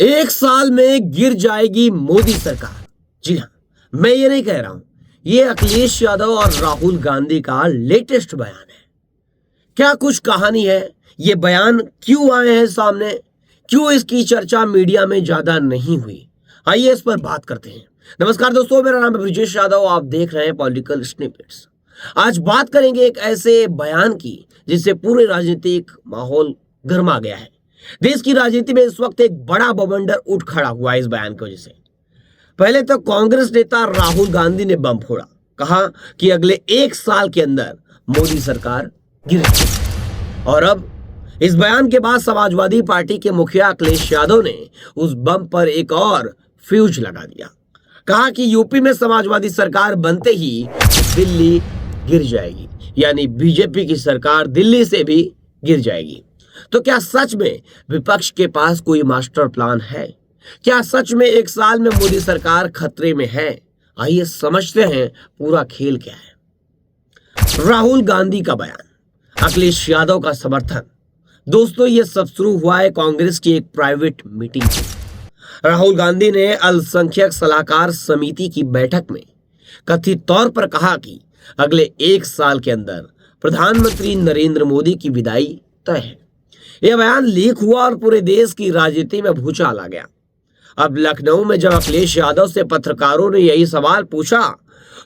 एक साल में गिर जाएगी मोदी सरकार। जी हाँ, मैं ये नहीं कह रहा हूं। ये अखिलेश यादव और राहुल गांधी का लेटेस्ट बयान है। क्या कुछ कहानी है? ये बयान क्यों आए हैं सामने? क्यों इसकी चर्चा मीडिया में ज्यादा नहीं हुई? आइए इस पर बात करते हैं। नमस्कार दोस्तों, मेरा नाम है ब्रिजेश यादव। आप देख रहे हैं पॉलिटिकल स्निपेट्स। आज बात करेंगे एक ऐसे बयान की जिससे पूरे राजनीतिक माहौल गर्मा गया है। देश की राजनीति में इस वक्त एक बड़ा बवंडर उठ खड़ा हुआ है इस बयान की वजह से। पहले तो कांग्रेस नेता राहुल गांधी ने बम फोड़ा, कहा कि अगले एक साल के अंदर मोदी सरकार गिर जाएगी। और अब इस बयान के बाद समाजवादी पार्टी के मुखिया अखिलेश यादव ने उस बम पर एक और फ्यूज लगा दिया। कहा कि यूपी में समाजवादी सरकार बनते ही दिल्ली गिर जाएगी, यानी बीजेपी की सरकार दिल्ली से भी गिर जाएगी। तो क्या सच में विपक्ष के पास कोई मास्टर प्लान है? क्या सच में एक साल में मोदी सरकार खतरे में है? आइए समझते हैं पूरा खेल क्या है। राहुल गांधी का बयान, अखिलेश यादव का समर्थन। दोस्तों, यह सब शुरू हुआ है कांग्रेस की एक प्राइवेट मीटिंग से। राहुल गांधी ने अल्पसंख्यक सलाहकार समिति की बैठक में कथित तौर पर कहा कि अगले एक साल के अंदर प्रधानमंत्री नरेंद्र मोदी की विदाई तय है। यह बयान लीक हुआ और पूरे देश की राजनीति में भूचाल आ गया। अब लखनऊ में जब अखिलेश यादव से पत्रकारों ने यही सवाल पूछा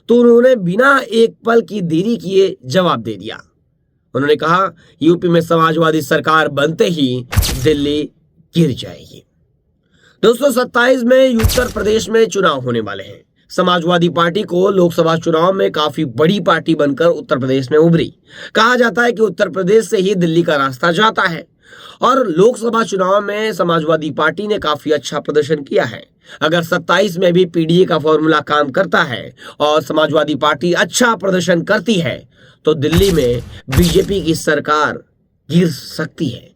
तो उन्होंने बिना एक पल की देरी किए जवाब दे दिया। उन्होंने कहा, यूपी में समाजवादी सरकार बनते ही दिल्ली गिर जाएगी। दोस्तों, 27 में उत्तर प्रदेश में चुनाव होने वाले हैं। समाजवादी पार्टी को लोकसभा चुनाव में काफी बड़ी पार्टी बनकर उत्तर प्रदेश में उभरी। कहा जाता है कि उत्तर प्रदेश से ही दिल्ली का रास्ता जाता है और लोकसभा चुनाव में समाजवादी पार्टी ने काफी अच्छा प्रदर्शन किया है। अगर 27 में भी पीडीए का फॉर्मूला काम करता है और समाजवादी पार्टी अच्छा प्रदर्शन करती है तो दिल्ली में बीजेपी की सरकार गिर सकती है,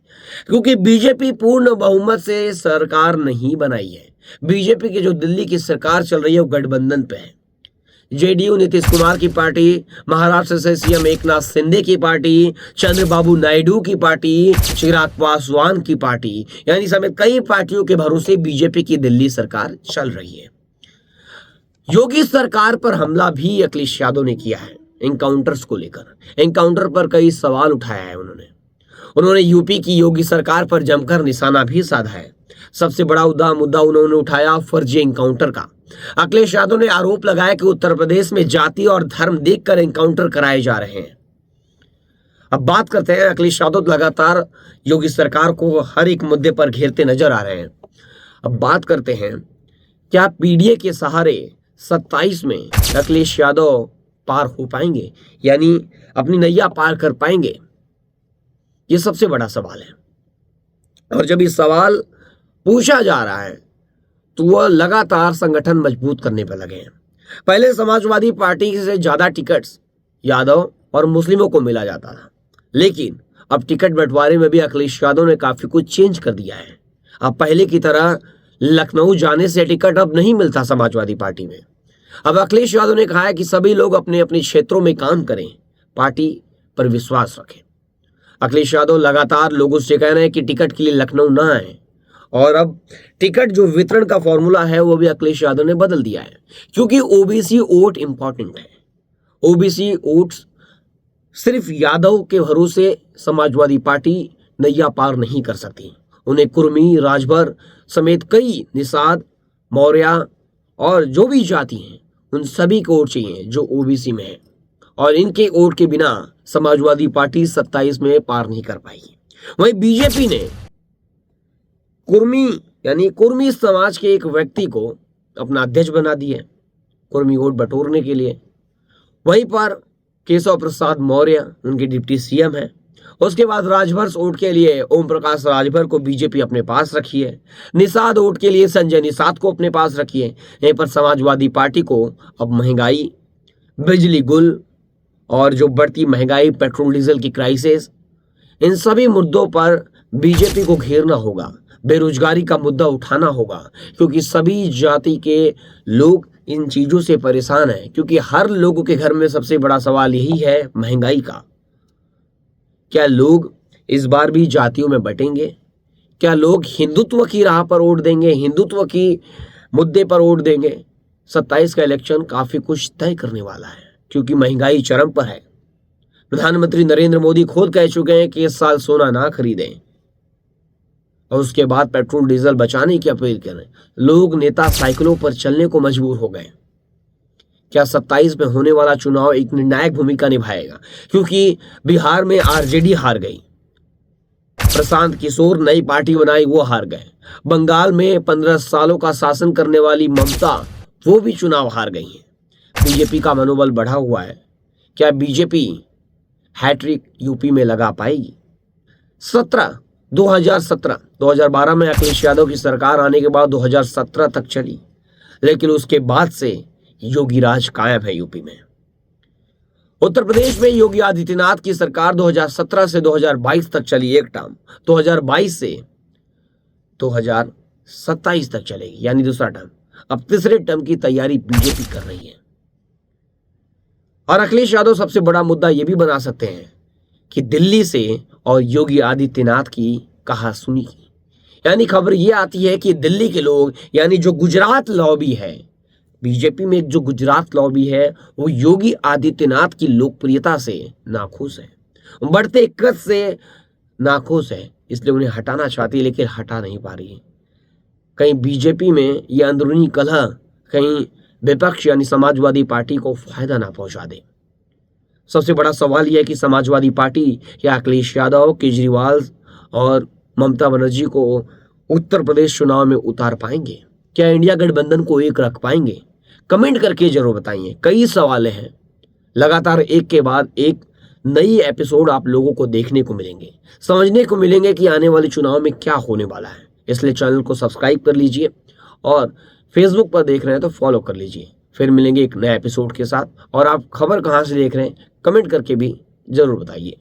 क्योंकि बीजेपी पूर्ण बहुमत से सरकार नहीं बनाई है। बीजेपी की जो दिल्ली की सरकार चल रही है वो गठबंधन पे है। जेडीयू नीतीश कुमार की पार्टी, महाराष्ट्र से सीएम एकनाथ शिंदे की पार्टी, चंद्रबाबू नायडू की पार्टी, चिराग पासवान की पार्टी, यानी समेत कई पार्टियों के भरोसे बीजेपी की दिल्ली सरकार चल रही है। योगी सरकार पर हमला भी अखिलेश यादव ने किया है एनकाउंटर्स को लेकर। एनकाउंटर पर कई सवाल उठाया है उन्होंने यूपी की योगी सरकार पर जमकर निशाना भी साधा है। सबसे बड़ा मुद्दा उन्होंने उठाया फर्जी एनकाउंटर का। अखिलेश यादव ने आरोप लगाया कि उत्तर प्रदेश में जाति और धर्म देखकर एनकाउंटर कराए जा रहे हैं। अब बात करते हैं, अखिलेश यादव लगातार योगी सरकार को हर एक मुद्दे पर घेरते नजर आ रहे हैं। अब बात करते हैं, क्या पीडीए के सहारे 27 में अखिलेश यादव पार हो पाएंगे, यानी अपनी नैया पार कर पाएंगे? ये सबसे बड़ा सवाल है। और जब ये सवाल पूछा जा रहा है तो वह लगातार संगठन मजबूत करने पर लगे हैं। पहले समाजवादी पार्टी से ज्यादा टिकट्स यादव और मुस्लिमों को मिला जाता था, लेकिन अब टिकट बंटवारे में भी अखिलेश यादव ने काफी कुछ चेंज कर दिया है। अब पहले की तरह लखनऊ जाने से टिकट अब नहीं मिलता समाजवादी पार्टी में। अब अखिलेश यादव ने कहा है कि सभी लोग अपने अपने क्षेत्रों में काम करें, पार्टी पर विश्वास रखें। अखिलेश यादव लगातार लोगों से कह रहे हैं कि टिकट के लिए लखनऊ ना आए, और अब टिकट जो वितरण का फॉर्मूला है वो भी अखिलेश यादव ने बदल दिया है, क्योंकि ओबीसी वोट इंपॉर्टेंट है। ओबीसी वोट सिर्फ यादव के भरोसे समाजवादी पार्टी नैया पार नहीं कर सकती। उन्हें कुर्मी, राजभर समेत कई निषाद, मौर्य और जो भी जाति हैं उन सभी को वोट चाहिए जो ओबीसी में है, और इनके वोट के बिना समाजवादी पार्टी 27 में पार नहीं कर पाएगी। वहीं बीजेपी ने कुर्मी यानी कुर्मी समाज के एक व्यक्ति को अपना अध्यक्ष बना दिया कुर्मी वोट बटोरने के लिए। वहीं पर केशव प्रसाद मौर्य उनके डिप्टी सीएम है। उसके बाद राजभर वोट के लिए ओम प्रकाश राजभर को बीजेपी अपने पास रखी है। निषाद वोट के लिए संजय निषाद को अपने पास रखी है। यहीं पर समाजवादी पार्टी को अब महंगाई, बिजली गुल और जो बढ़ती महंगाई, पेट्रोल डीजल की क्राइसिस, इन सभी मुद्दों पर बीजेपी को घेरना होगा। बेरोजगारी का मुद्दा उठाना होगा, क्योंकि सभी जाति के लोग इन चीजों से परेशान हैं। क्योंकि हर लोगों के घर में सबसे बड़ा सवाल यही है महंगाई का। क्या लोग इस बार भी जातियों में बटेंगे? क्या लोग हिंदुत्व की राह पर वोट देंगे, हिंदुत्व की मुद्दे पर वोट देंगे? 27 का इलेक्शन काफी कुछ तय करने वाला है, क्योंकि महंगाई चरम पर है। प्रधानमंत्री नरेंद्र मोदी खुद कह चुके हैं कि इस साल सोना ना खरीदें, और उसके बाद पेट्रोल डीजल बचाने की अपील करें। लोग, नेता साइकिलों पर चलने को मजबूर हो गए। क्या 27 में होने वाला चुनाव एक निर्णायक भूमिका निभाएगा? क्योंकि बिहार में आरजेडी हार गई, प्रशांत किशोर नई पार्टी बनाई, वो हार गए। बंगाल में 15 सालों का शासन करने वाली ममता, वो भी चुनाव हार गई हैं। बीजेपी का मनोबल बढ़ा हुआ है। क्या बीजेपी हैट्रिक यूपी में लगा पाएगी? 2012 में अखिलेश यादव की सरकार आने के बाद 2017 तक चली, लेकिन उसके बाद से योगी राज कायम है यूपी में। उत्तर प्रदेश में योगी आदित्यनाथ की सरकार 2017 से 2022 तक चली, एक टर्म। 2022 से 2027 तक चलेगी, यानी दूसरा टर्म। अब तीसरे टर्म की तैयारी बीजेपी कर रही है। और अखिलेश यादव सबसे बड़ा मुद्दा यह भी बना सकते हैं कि दिल्ली से और योगी आदित्यनाथ की कहासुनी की, यानी खबर यह आती है कि दिल्ली के लोग, यानी जो गुजरात लॉबी है, बीजेपी में जो गुजरात लॉबी है, वो योगी आदित्यनाथ की लोकप्रियता से नाखुश है, बढ़ते कद से नाखुश है, इसलिए उन्हें हटाना चाहती है, लेकिन हटा नहीं पा रही है। कहीं बीजेपी में यह अंदरूनी कलह कहीं विपक्ष यानी समाजवादी पार्टी को फायदा ना पहुंचा दे। सबसे बड़ा सवाल यह है कि समाजवादी पार्टी या अखिलेश यादव, केजरीवाल और ममता बनर्जी को उत्तर प्रदेश चुनाव में उतार पाएंगे? क्या इंडिया गठबंधन को एक रख पाएंगे? कमेंट करके जरूर बताइए। कई सवाल हैं, लगातार एक के बाद एक नई एपिसोड आप लोगों को देखने को मिलेंगे, समझने को मिलेंगे कि आने वाले चुनाव में क्या होने वाला है। इसलिए चैनल को सब्सक्राइब कर लीजिए और फेसबुक पर देख रहे हैं तो फॉलो कर लीजिए। फिर मिलेंगे एक नए एपिसोड के साथ। और आप खबर कहां से देख रहे हैं कमेंट करके भी जरूर बताइए।